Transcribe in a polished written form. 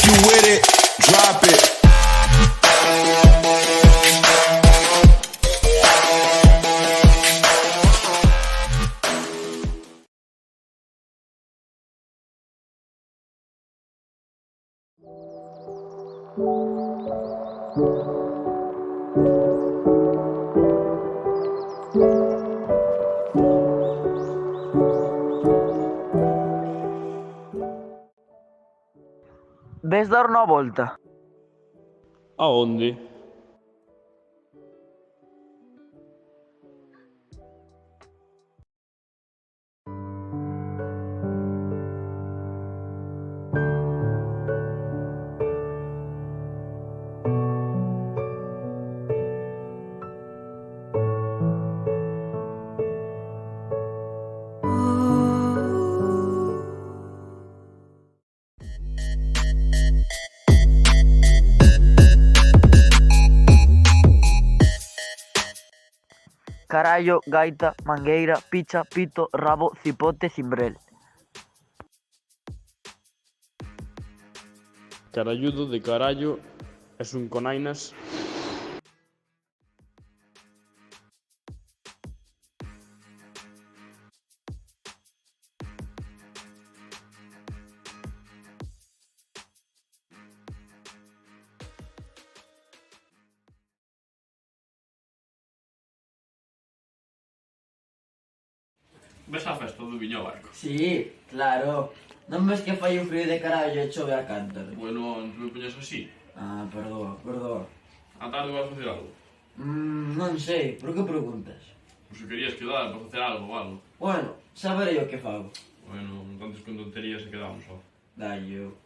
you with it, drop it. Ves dar unha volta? Aonde? Carallo, gaita, mangueira, picha, pito, rabo, cipote, cimbrel. Caralludo de carallo es un conainas. Ves á festa do Viño Barco? Sí, claro. Non ves que fai un frío de carallo e chove a cántaro? Bueno, non me poñes así. Ah, perdoa. A tarde vas facer algo? Non sei, por que preguntas? Pois se querías quedar para facer algo ou algo. Bueno, saberei o que fago. Bueno, entonces con tonterías se quedamos só. Dallo.